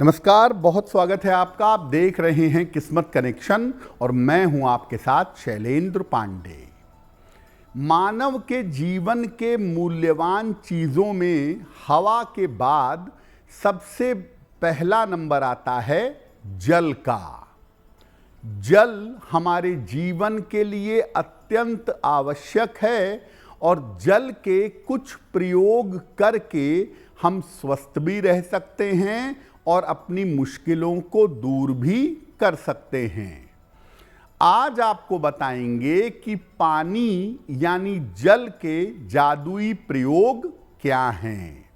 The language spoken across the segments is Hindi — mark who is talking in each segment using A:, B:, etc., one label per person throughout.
A: नमस्कार, बहुत स्वागत है आपका। आप देख रहे हैं किस्मत कनेक्शन और मैं हूं आपके साथ शैलेंद्र पांडे। मानव के जीवन के मूल्यवान चीज़ों में हवा के बाद सबसे पहला नंबर आता है जल का। जल हमारे जीवन के लिए अत्यंत आवश्यक है और जल के कुछ प्रयोग करके हम स्वस्थ भी रह सकते हैं और अपनी मुश्किलों को दूर भी कर सकते हैं। आज आपको बताएंगे कि पानी यानी जल के जादुई प्रयोग क्या हैं।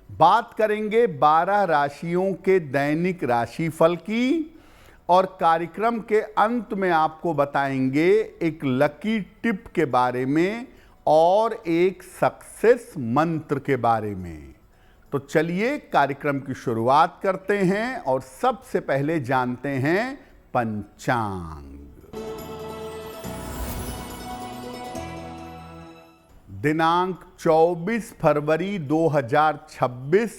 A: बात करेंगे 12 राशियों के दैनिक राशिफल की और कार्यक्रम के अंत में आपको बताएंगे एक लकी टिप के बारे में और एक सक्सेस मंत्र के बारे में। तो चलिए कार्यक्रम की शुरुआत करते हैं और सबसे पहले जानते हैं पंचांग। दिनांक 24 फरवरी 2026,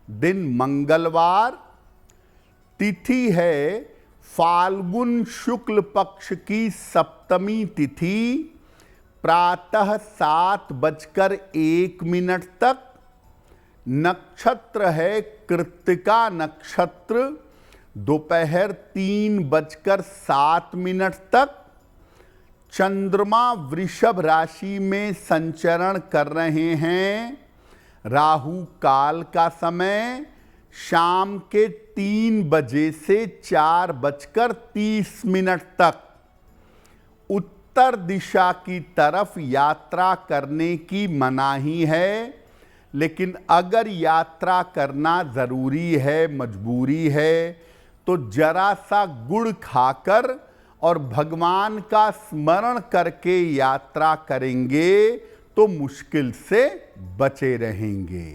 A: दिन मंगलवार, तिथि है फाल्गुन शुक्ल पक्ष की सप्तमी तिथि, प्रातः 7:01 तक। नक्षत्र है कृत्तिका नक्षत्र, दोपहर 3:07 तक। चंद्रमा वृषभ राशि में संचरण कर रहे हैं। राहु काल का समय शाम के 3 बजे से 4:30 तक। उत्तर दिशा की तरफ यात्रा करने की मनाही है, लेकिन अगर यात्रा करना ज़रूरी है, मजबूरी है, तो जरा सा गुड़ खाकर और भगवान का स्मरण करके यात्रा करेंगे तो मुश्किल से बचे रहेंगे।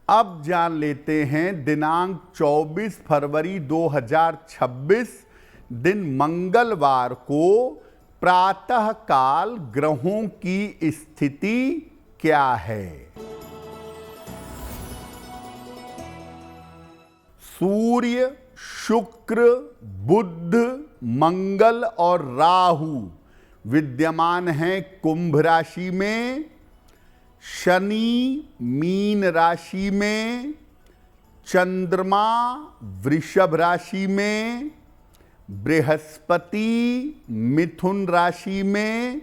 A: अब जान लेते हैं दिनांक 24 फरवरी 2026, दिन मंगलवार को प्रातः काल ग्रहों की स्थिति क्या है। सूर्य, शुक्र, बुध, मंगल और राहु विद्यमान हैं कुंभ राशि में। शनि मीन राशि में, चंद्रमा वृषभ राशि में, बृहस्पति मिथुन राशि में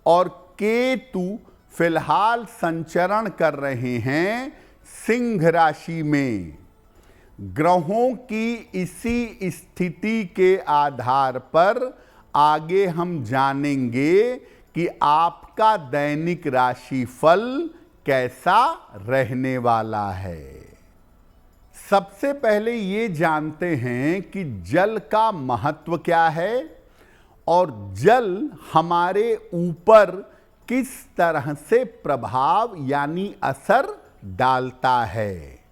A: और केतु फिलहाल संचरण कर रहे हैं सिंह राशि में। ग्रहों की इसी स्थिति के आधार पर आगे हम जानेंगे कि आपका दैनिक राशिफल कैसा रहने वाला है। सबसे पहले ये जानते हैं कि जल का महत्व क्या है और जल हमारे ऊपर किस तरह से प्रभाव यानी असर डालता है।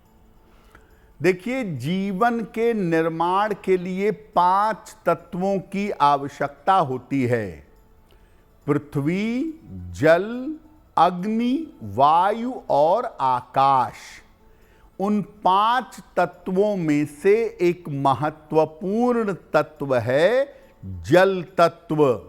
A: देखिए, जीवन के निर्माण के लिए 5 तत्वों की आवश्यकता होती है। पृथ्वी, जल, अग्नि, वायु और आकाश। उन 5 तत्वों में से एक महत्वपूर्ण तत्व है जल तत्व।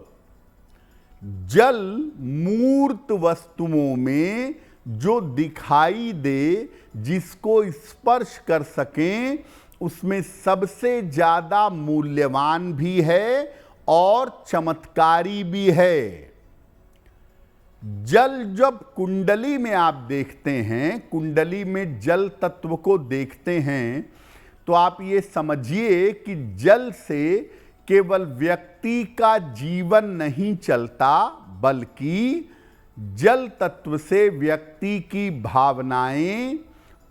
A: जल मूर्त वस्तुओं में जो दिखाई दे, जिसको स्पर्श कर सकें, उसमें सबसे ज्यादा मूल्यवान भी है और चमत्कारी भी है। जल जब कुंडली में आप देखते हैं, कुंडली में जल तत्व को देखते हैं, तो आप ये समझिए कि जल से केवल व्यक्ति का जीवन नहीं चलता, बल्कि जल तत्व से व्यक्ति की भावनाएं,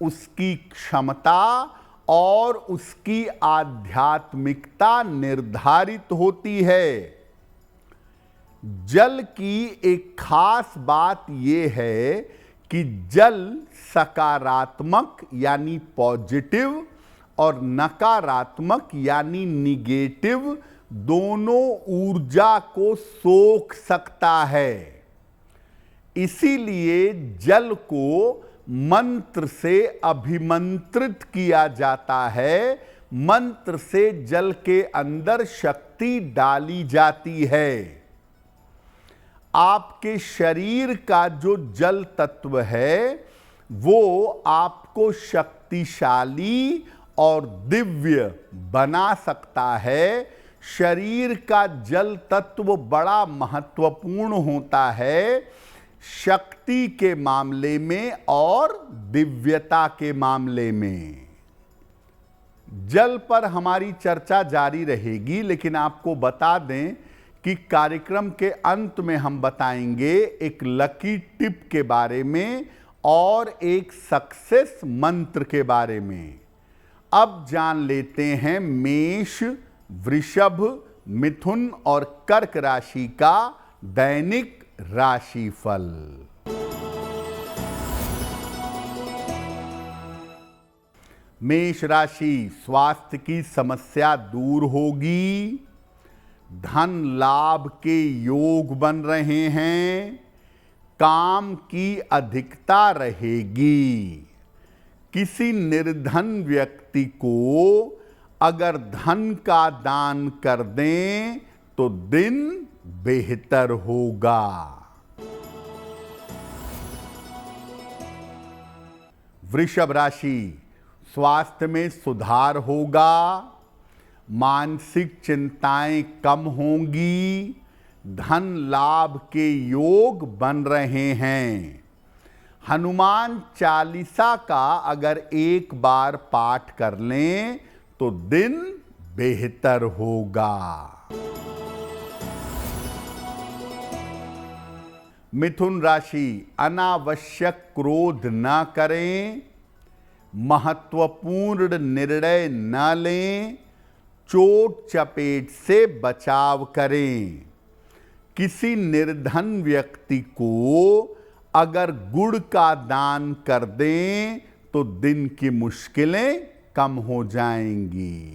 A: उसकी क्षमता और उसकी आध्यात्मिकता निर्धारित होती है। जल की एक खास बात यह है कि जल सकारात्मक यानी पॉजिटिव और नकारात्मक यानी निगेटिव दोनों ऊर्जा को सोख सकता है। इसीलिए जल को मंत्र से अभिमंत्रित किया जाता है, मंत्र से जल के अंदर शक्ति डाली जाती है। आपके शरीर का जो जल तत्व है वो आपको शक्तिशाली और दिव्य बना सकता है। शरीर का जल तत्व बड़ा महत्वपूर्ण होता है शक्ति के मामले में और दिव्यता के मामले में। जल पर हमारी चर्चा जारी रहेगी, लेकिन आपको बता दें कि कार्यक्रम के अंत में हम बताएंगे एक लकी टिप के बारे में और एक सक्सेस मंत्र के बारे में। अब जान लेते हैं मेष, वृषभ, मिथुन और कर्क राशि का दैनिक राशिफल। मेष राशि, स्वास्थ्य की समस्या दूर होगी, धन लाभ के योग बन रहे हैं, काम की अधिकता रहेगी। किसी निर्धन व्यक्ति को अगर धन का दान कर दें तो दिन बेहतर होगा। वृषभ राशि, स्वास्थ्य में सुधार होगा, मानसिक चिंताएं कम होंगी, धन लाभ के योग बन रहे हैं। हनुमान चालीसा का अगर एक बार पाठ कर लें तो दिन बेहतर होगा। मिथुन राशि, अनावश्यक क्रोध न करें, महत्वपूर्ण निर्णय न लें, चोट चपेट से बचाव करें। किसी निर्धन व्यक्ति को अगर गुड़ का दान कर दें तो दिन की मुश्किलें कम हो जाएंगी।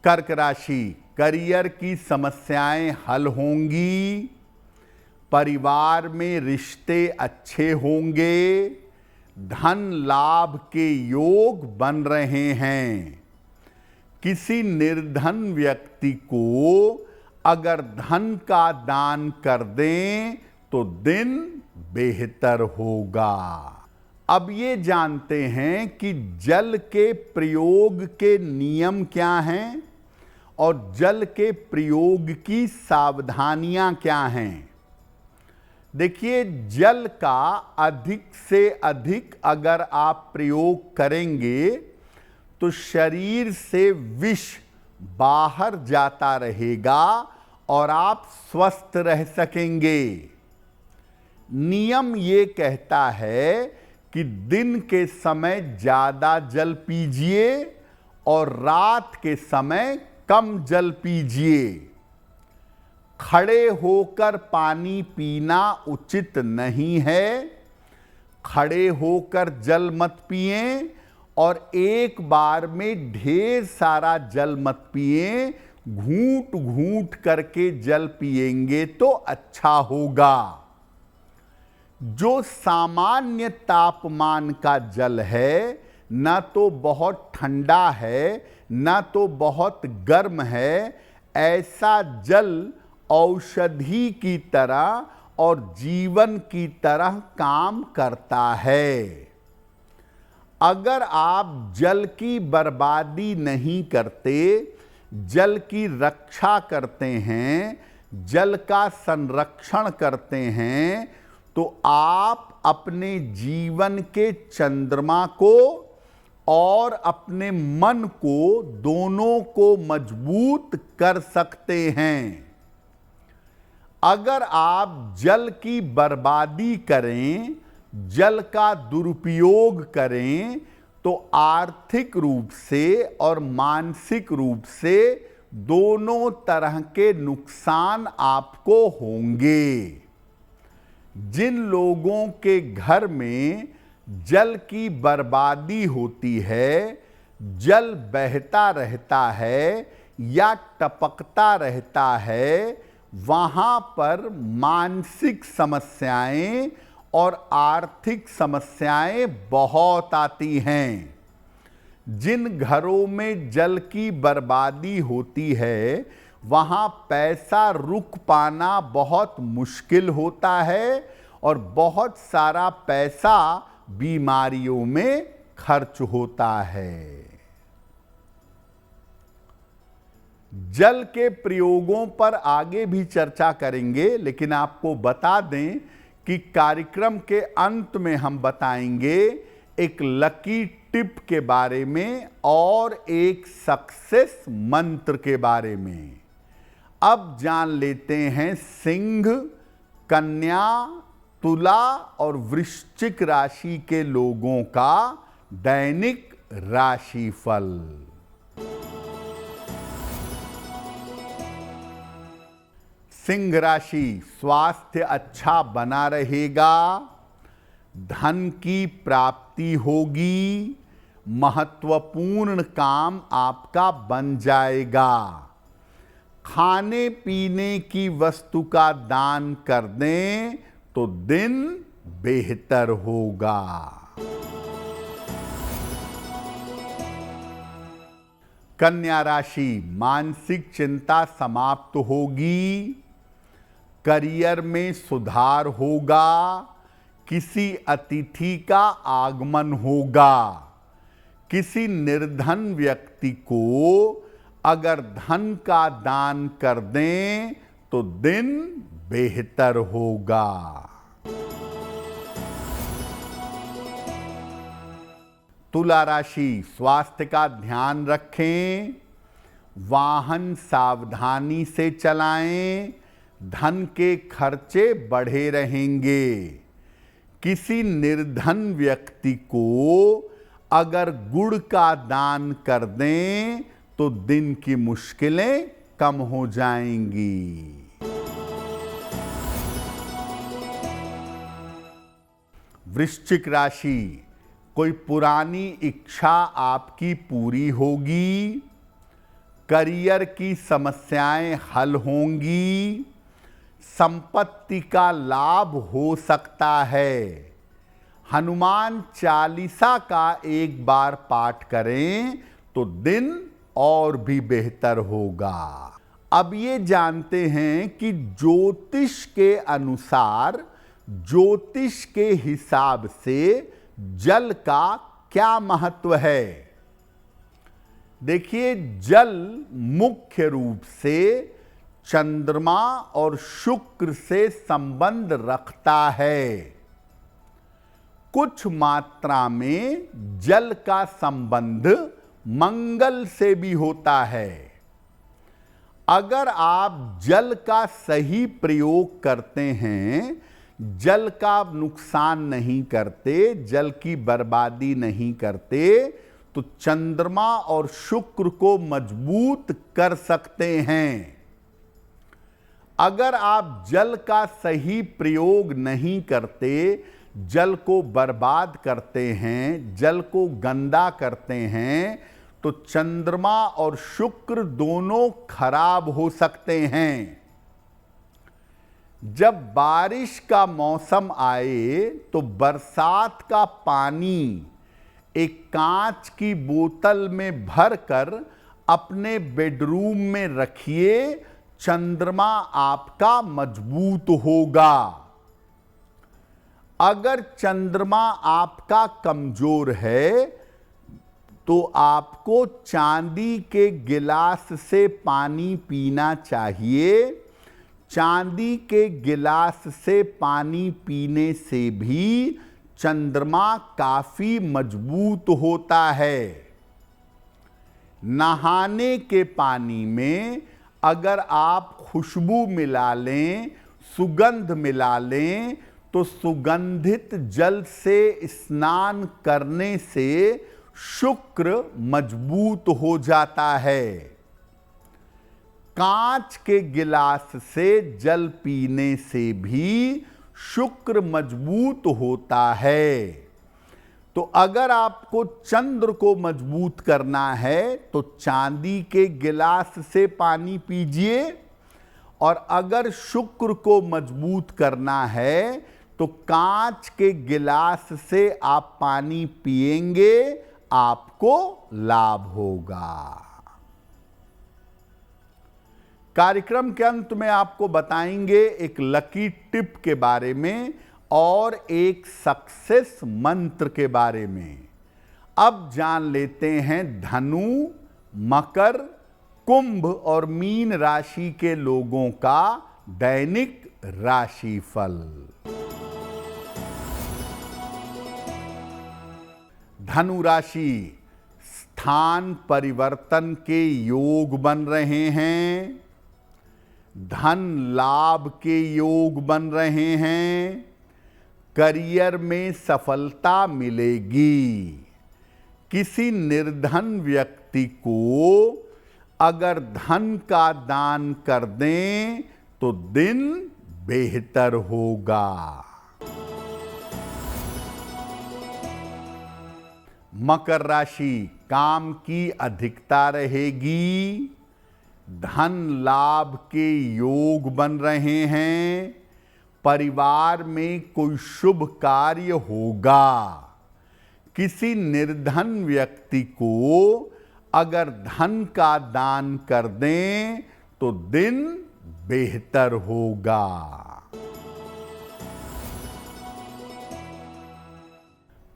A: कर्क राशि, करियर की समस्याएं हल होंगी, परिवार में रिश्ते अच्छे होंगे, धन लाभ के योग बन रहे हैं। किसी निर्धन व्यक्ति को अगर धन का दान कर दें तो दिन बेहतर होगा। अब ये जानते हैं कि जल के प्रयोग के नियम क्या हैं और जल के प्रयोग की सावधानियां क्या हैं। देखिए, जल का अधिक से अधिक अगर आप प्रयोग करेंगे तो शरीर से विष बाहर जाता रहेगा और आप स्वस्थ रह सकेंगे। नियम ये कहता है कि दिन के समय ज़्यादा जल पीजिए और रात के समय कम जल पीजिए। खड़े होकर पानी पीना उचित नहीं है। खड़े होकर जल मत पिएं और एक बार में ढेर सारा जल मत पिएं। घूंट घूंट करके जल पिएंगे तो अच्छा होगा। जो सामान्य तापमान का जल है, न तो बहुत ठंडा है न तो बहुत गर्म है, ऐसा जल औषधि की तरह और जीवन की तरह काम करता है। अगर आप जल की बर्बादी नहीं करते, जल की रक्षा करते हैं, जल का संरक्षण करते हैं, तो आप अपने जीवन के चंद्रमा को और अपने मन को दोनों को मजबूत कर सकते हैं। अगर आप जल की बर्बादी करें, जल का दुरुपयोग करें, तो आर्थिक रूप से और मानसिक रूप से दोनों तरह के नुकसान आपको होंगे। जिन लोगों के घर में जल की बर्बादी होती है, जल बहता रहता है या टपकता रहता है, वहां पर मानसिक समस्याएं और आर्थिक समस्याएं बहुत आती हैं। जिन घरों में जल की बर्बादी होती है वहां पैसा रुक पाना बहुत मुश्किल होता है और बहुत सारा पैसा बीमारियों में खर्च होता है। जल के प्रयोगों पर आगे भी चर्चा करेंगे, लेकिन आपको बता दें कि कार्यक्रम के अंत में हम बताएंगे एक लकी टिप के बारे में और एक सक्सेस मंत्र के बारे में। अब जान लेते हैं सिंह, कन्या, तुला और वृश्चिक राशि के लोगों का दैनिक राशिफल। सिंह राशि, स्वास्थ्य अच्छा बना रहेगा, धन की प्राप्ति होगी, महत्वपूर्ण काम आपका बन जाएगा। खाने पीने की वस्तु का दान कर दें तो दिन बेहतर होगा। कन्या राशि, मानसिक चिंता समाप्त होगी, करियर में सुधार होगा, किसी अतिथि का आगमन होगा। किसी निर्धन व्यक्ति को अगर धन का दान कर दें तो दिन बेहतर होगा। तुला राशि, स्वास्थ्य का ध्यान रखें, वाहन सावधानी से चलाएं, धन के खर्चे बढ़े रहेंगे। किसी निर्धन व्यक्ति को अगर गुड़ का दान कर दें तो दिन की मुश्किलें कम हो जाएंगी। वृश्चिक राशि, कोई पुरानी इच्छा आपकी पूरी होगी, करियर की समस्याएं हल होंगी, संपत्ति का लाभ हो सकता है। हनुमान चालीसा का एक बार पाठ करें तो दिन और भी बेहतर होगा। अब ये जानते हैं कि ज्योतिष के अनुसार, ज्योतिष के हिसाब से जल का क्या महत्व है। देखिए, जल मुख्य रूप से चंद्रमा और शुक्र से संबंध रखता है। कुछ मात्रा में जल का संबंध मंगल से भी होता है। अगर आप जल का सही प्रयोग करते हैं, जल का नुकसान नहीं करते, जल की बर्बादी नहीं करते, तो चंद्रमा और शुक्र को मजबूत कर सकते हैं। अगर आप जल का सही प्रयोग नहीं करते, जल को बर्बाद करते हैं, जल को गंदा करते हैं, तो चंद्रमा और शुक्र दोनों खराब हो सकते हैं। जब बारिश का मौसम आए तो बरसात का पानी एक कांच की बोतल में भरकर अपने बेडरूम में रखिए, चंद्रमा आपका मजबूत होगा। अगर चंद्रमा आपका कमजोर है तो आपको चांदी के गिलास से पानी पीना चाहिए। चांदी के गिलास से पानी पीने से भी चंद्रमा काफी मजबूत होता है। नहाने के पानी में अगर आप खुशबू मिला लें, सुगंध मिला लें, तो सुगंधित जल से स्नान करने से शुक्र मजबूत हो जाता है। कांच के गिलास से जल पीने से भी शुक्र मजबूत होता है। तो अगर आपको चंद्र को मजबूत करना है तो चांदी के गिलास से पानी पीजिए, और अगर शुक्र को मजबूत करना है तो कांच के गिलास से आप पानी पिएंगे, आपको लाभ होगा। कार्यक्रम के अंत में आपको बताएंगे एक लकी टिप के बारे में और एक सक्सेस मंत्र के बारे में। अब जान लेते हैं धनु, मकर, कुंभ और मीन राशि के लोगों का दैनिक राशिफल। धनु राशि, स्थान परिवर्तन के योग बन रहे हैं, धन लाभ के योग बन रहे हैं, करियर में सफलता मिलेगी। किसी निर्धन व्यक्ति को अगर धन का दान कर दें तो दिन बेहतर होगा। मकर राशि, काम की अधिकता रहेगी, धन लाभ के योग बन रहे हैं, परिवार में कोई शुभ कार्य होगा। किसी निर्धन व्यक्ति को अगर धन का दान कर दें तो दिन बेहतर होगा।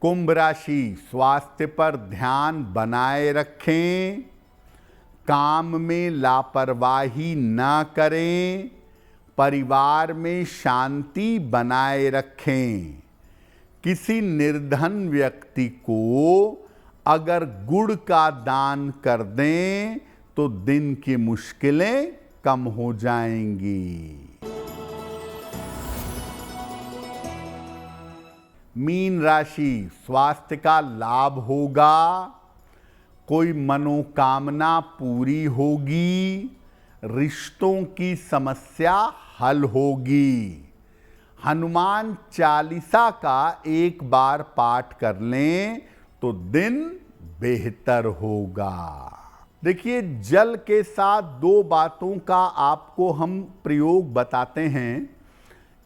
A: कुंभ राशि, स्वास्थ्य पर ध्यान बनाए रखें, काम में लापरवाही न करें, परिवार में शांति बनाए रखें। किसी निर्धन व्यक्ति को अगर गुड़ का दान कर दें तो दिन की मुश्किलें कम हो जाएंगी। मीन राशि, स्वास्थ्य का लाभ होगा, कोई मनोकामना पूरी होगी, रिश्तों की समस्या हल होगी। हनुमान चालीसा का एक बार पाठ कर लें तो दिन बेहतर होगा। देखिए, जल के साथ दो बातों का आपको हम प्रयोग बताते हैं।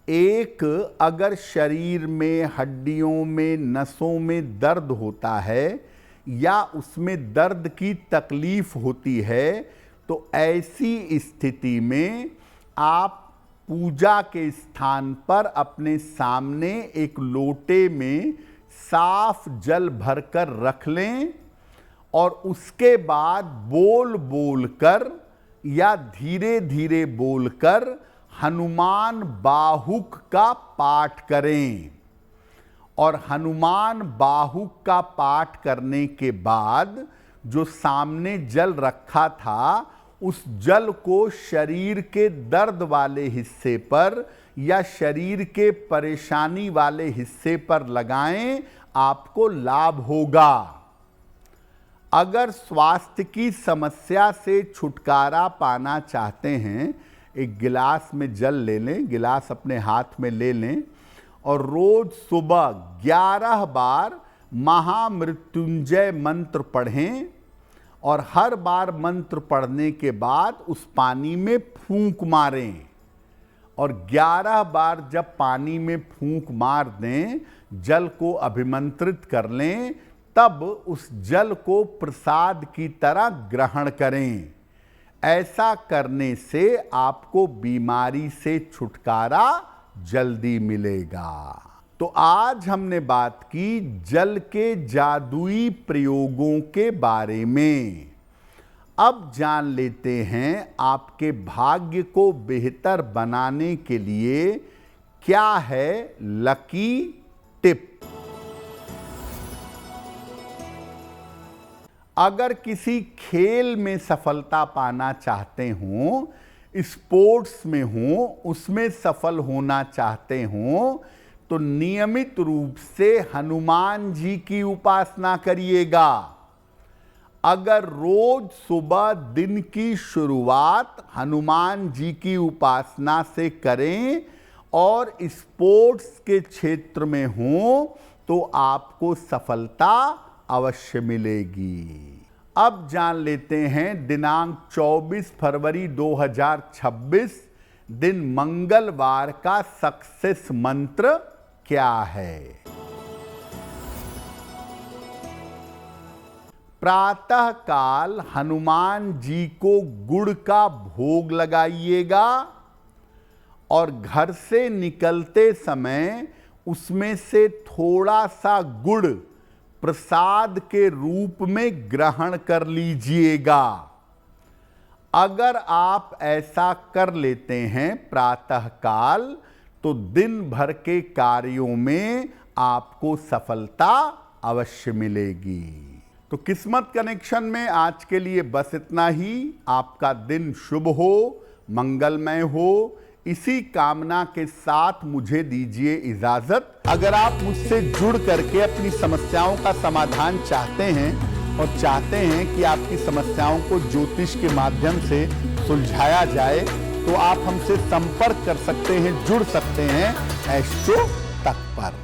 A: एक, अगर शरीर में, हड्डियों में, नसों में दर्द होता है या उसमें दर्द की तकलीफ होती है तो ऐसी स्थिति में आप पूजा के स्थान पर अपने सामने एक लोटे में साफ जल भरकर रख लें और उसके बाद बोल बोलकर या धीरे धीरे बोलकर हनुमान बाहुक का पाठ करें। और हनुमान बाहुक का पाठ करने के बाद जो सामने जल रखा था उस जल को शरीर के दर्द वाले हिस्से पर या शरीर के परेशानी वाले हिस्से पर लगाएं, आपको लाभ होगा। अगर स्वास्थ्य की समस्या से छुटकारा पाना चाहते हैं, एक गिलास में जल ले लें, गिलास अपने हाथ में ले लें और रोज सुबह 11 बार महामृत्युंजय मंत्र पढ़ें और हर बार मंत्र पढ़ने के बाद उस पानी में फूंक मारें। और 11 बार जब पानी में फूंक मार दें, जल को अभिमंत्रित कर लें, तब उस जल को प्रसाद की तरह ग्रहण करें। ऐसा करने से आपको बीमारी से छुटकारा जल्दी मिलेगा। तो आज हमने बात की जल के जादुई प्रयोगों के बारे में। अब जान लेते हैं आपके भाग्य को बेहतर बनाने के लिए क्या है लकी टिप। अगर किसी खेल में सफलता पाना चाहते हो, स्पोर्ट्स में हो, उसमें सफल होना चाहते हो, तो नियमित रूप से हनुमान जी की उपासना करिएगा। अगर रोज सुबह दिन की शुरुआत हनुमान जी की उपासना से करें और स्पोर्ट्स के क्षेत्र में हो तो आपको सफलता अवश्य मिलेगी। अब जान लेते हैं दिनांक 24 फरवरी 2026 दिन मंगलवार का सक्सेस मंत्र क्या है? प्रातः काल हनुमान जी को गुड़ का भोग लगाइएगा और घर से निकलते समय उसमें से थोड़ा सा गुड़ प्रसाद के रूप में ग्रहण कर लीजिएगा। अगर आप ऐसा कर लेते हैं प्रातःकाल, तो दिन भर के कार्यों में आपको सफलता अवश्य मिलेगी। तो किस्मत कनेक्शन में आज के लिए बस इतना ही। आपका दिन शुभ हो, मंगलमय हो, इसी कामना के साथ मुझे दीजिए इजाजत। अगर आप मुझसे जुड़ करके अपनी समस्याओं का समाधान चाहते हैं और चाहते हैं कि आपकी समस्याओं को ज्योतिष के माध्यम से सुलझाया जाए, तो आप हमसे संपर्क कर सकते हैं, जुड़ सकते हैं एस्ट्रो तक पर।